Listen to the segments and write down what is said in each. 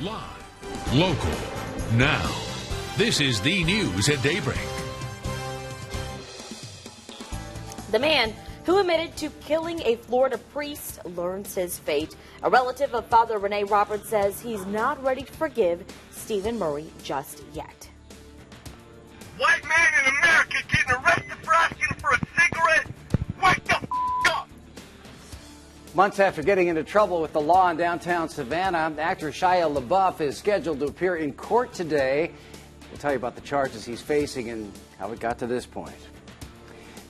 Live, local, now. This is the news at Daybreak. The man who admitted to killing a Florida priest learns his fate. A relative of Father Rene Roberts says he's not ready to forgive Stephen Murray just yet. White man in America getting arrested for asking for a cigarette? Wake the f*** up! Months after getting into trouble with the law in downtown Savannah, actor Shia LaBeouf is scheduled to appear in court today. We'll tell you about the charges he's facing and how it got to this point.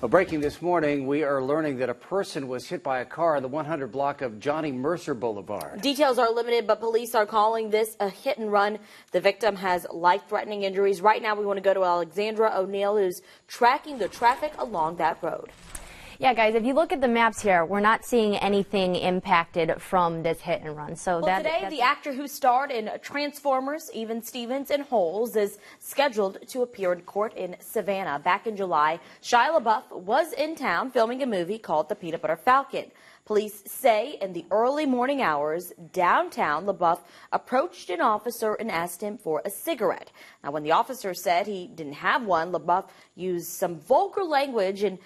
Well, breaking this morning, we are learning that a person was hit by a car on the 100 block of Johnny Mercer Boulevard. Details are limited, but police are calling this a hit and run. The victim has life-threatening injuries. Right now, we want to go to Alexandra O'Neill, who's tracking the traffic along that road. Yeah, guys, if you look at the maps here, we're not seeing anything impacted from this hit and run. So today, the actor who starred in Transformers, Even Stevens, and Holes is scheduled to appear in court in Savannah. Back in July, Shia LaBeouf was in town filming a movie called The Peanut Butter Falcon. Police say in the early morning hours downtown, LaBeouf approached an officer and asked him for a cigarette. Now, when the officer said he didn't have one, LaBeouf used some vulgar language and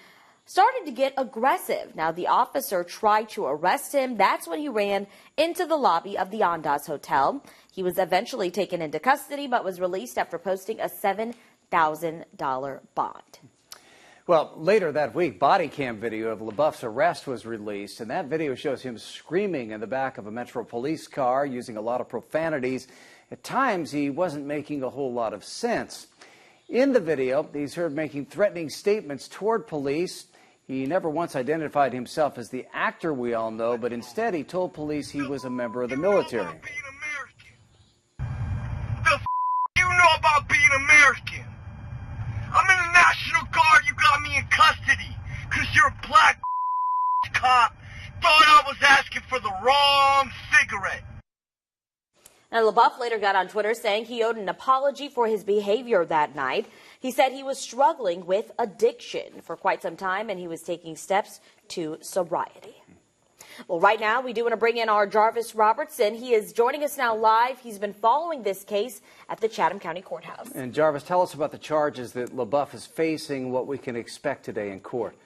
started to get aggressive. Now, the officer tried to arrest him. That's when he ran into the lobby of the Andaz Hotel. He was eventually taken into custody, but was released after posting a $7,000 bond. Well, later that week, body cam video of LaBeouf's arrest was released, and that video shows him screaming in the back of a Metro police car, using a lot of profanities. At times, he wasn't making a whole lot of sense. In the video, he's heard making threatening statements toward police. He never once identified himself as the actor we all know, but instead he told police he was a member of the military. The f*** you know about being American? I'm in the National Guard, you got me in custody, because you're a black cop thought I was asking for the wrong cigarette. Now, LaBeouf later got on Twitter saying he owed an apology for his behavior that night. He said he was struggling with addiction for quite some time, and he was taking steps to sobriety. Well, right now, we do want to bring in our Jarvis Robertson. He is joining us now live. He's been following this case at the Chatham County Courthouse. And Jarvis, tell us about the charges that LaBeouf is facing, what we can expect today in court.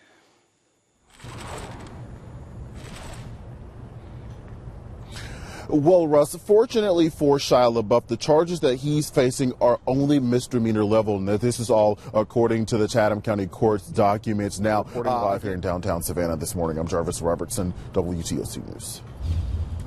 Well, Russ, fortunately for Shia LaBeouf, the charges that he's facing are only misdemeanor level. And this is all according to the Chatham County Court's documents. Now, reporting live here in downtown Savannah this morning, I'm Jarvis Robertson, WTOC News.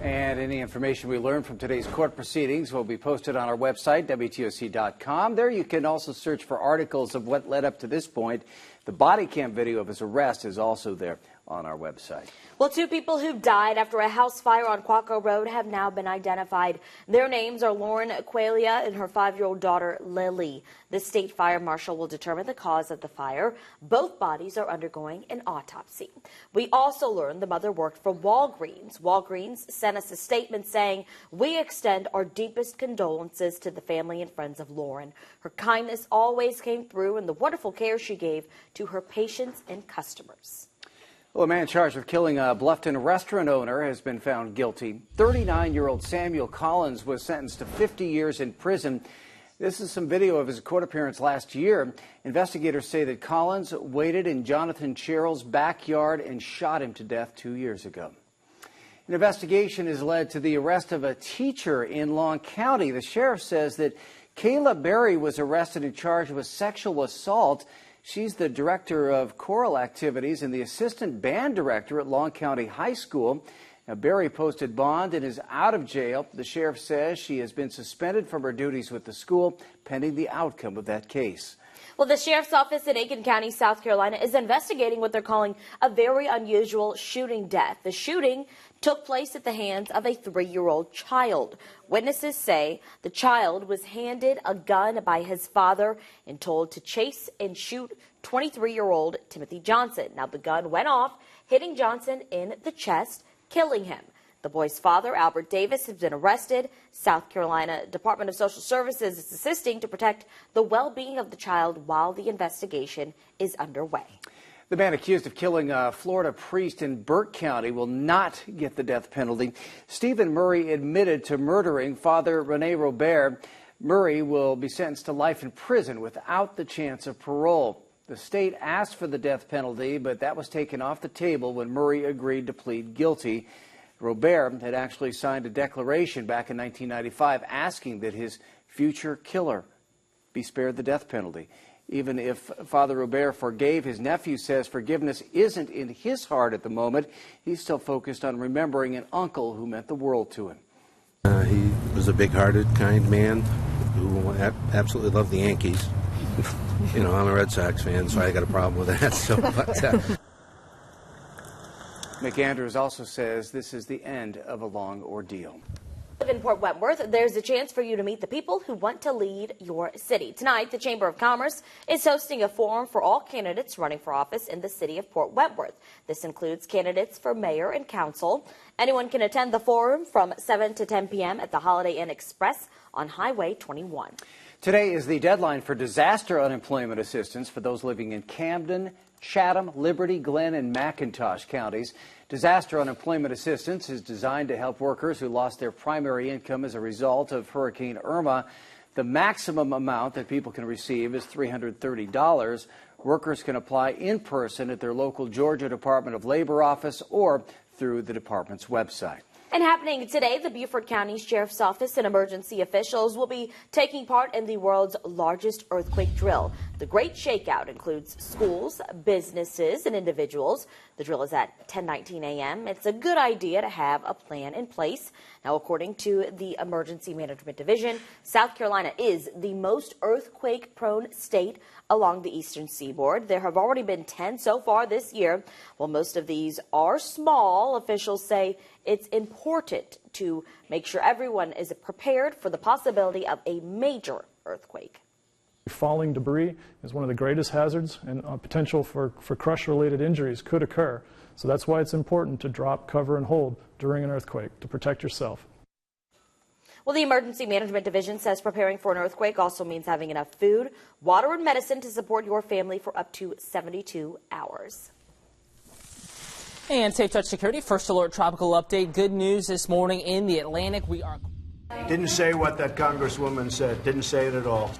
And any information we learn from today's court proceedings will be posted on our website, WTOC.com. There you can also search for articles of what led up to this point. The body cam video of his arrest is also there on our website. Well, two people who died after a house fire on Quaco Road have now been identified. Their names are Lauren Qualia and her 5-year-old daughter, Lily. The state fire marshal will determine the cause of the fire. Both bodies are undergoing an autopsy. We also learned the mother worked for Walgreens. Walgreens sent us a statement saying, "We extend our deepest condolences to the family and friends of Lauren. Her kindness always came through in the wonderful care she gave to her patients and customers." Well, a man charged with killing a Bluffton restaurant owner has been found guilty. 39-year-old Samuel Collins was sentenced to 50 years in prison. This is some video of his court appearance last year. Investigators say that Collins waited in Jonathan Cheryl's backyard and shot him to death 2 years ago. An investigation has led to the arrest of a teacher in Long County. The sheriff says that Kayla Berry was arrested and charged with sexual assault. She's the director of choral activities and the assistant band director at Long County High School. Now, Berry posted bond and is out of jail. The sheriff says she has been suspended from her duties with the school pending the outcome of that case. Well, the sheriff's office in Aiken County, South Carolina, is investigating what they're calling a very unusual shooting death. The shooting took place at the hands of a 3-year-old child. Witnesses say the child was handed a gun by his father and told to chase and shoot 23-year-old Timothy Johnson. Now, the gun went off, hitting Johnson in the chest, killing him. The boy's father, Albert Davis, has been arrested. South Carolina Department of Social Services is assisting to protect the well-being of the child while the investigation is underway. The man accused of killing a Florida priest in Burke County will not get the death penalty. Stephen Murray admitted to murdering Father Rene Robert. Murray will be sentenced to life in prison without the chance of parole. The state asked for the death penalty, but that was taken off the table when Murray agreed to plead guilty. Robert had actually signed a declaration back in 1995 asking that his future killer be spared the death penalty. Even if Father Robert forgave, his nephew says forgiveness isn't in his heart at the moment. He's still focused on remembering an uncle who meant the world to him. He was a big-hearted, kind man who absolutely loved the Yankees. You know, I'm a Red Sox fan, so I got a problem with that. So, McAndrews also says this is the end of a long ordeal. In Port Wentworth, there's a chance for you to meet the people who want to lead your city. Tonight, the Chamber of Commerce is hosting a forum for all candidates running for office in the city of Port Wentworth. This includes candidates for mayor and council. Anyone can attend the forum from 7 to 10 p.m. at the Holiday Inn Express on Highway 21. Today is the deadline for disaster unemployment assistance for those living in Camden, Chatham, Liberty, Glenn, and McIntosh counties. Disaster unemployment assistance is designed to help workers who lost their primary income as a result of Hurricane Irma. The maximum amount that people can receive is $330. Workers can apply in person at their local Georgia Department of Labor office or through the department's website. And happening today, the Beaufort County Sheriff's Office and emergency officials will be taking part in the world's largest earthquake drill. The Great Shakeout includes schools, businesses, and individuals. The drill is at 10:19 a.m. It's a good idea to have a plan in place. Now, according to the Emergency Management Division, South Carolina is the most earthquake-prone state along the eastern seaboard. There have already been 10 so far this year. While most of these are small, officials say it's important to make sure everyone is prepared for the possibility of a major earthquake. Falling debris is one of the greatest hazards, and potential for crush-related injuries could occur. So that's why it's important to drop, cover, and hold during an earthquake to protect yourself. Well, the Emergency Management Division says preparing for an earthquake also means having enough food, water, and medicine to support your family for up to 72 hours. And Safe Touch Security, First Alert Tropical Update. Good news this morning in the Atlantic. We are... Didn't say what that congresswoman said. Didn't say it at all.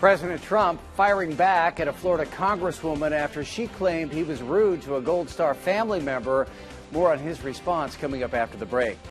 President Trump firing back at a Florida congresswoman after she claimed he was rude to a Gold Star family member. More on his response coming up after the break.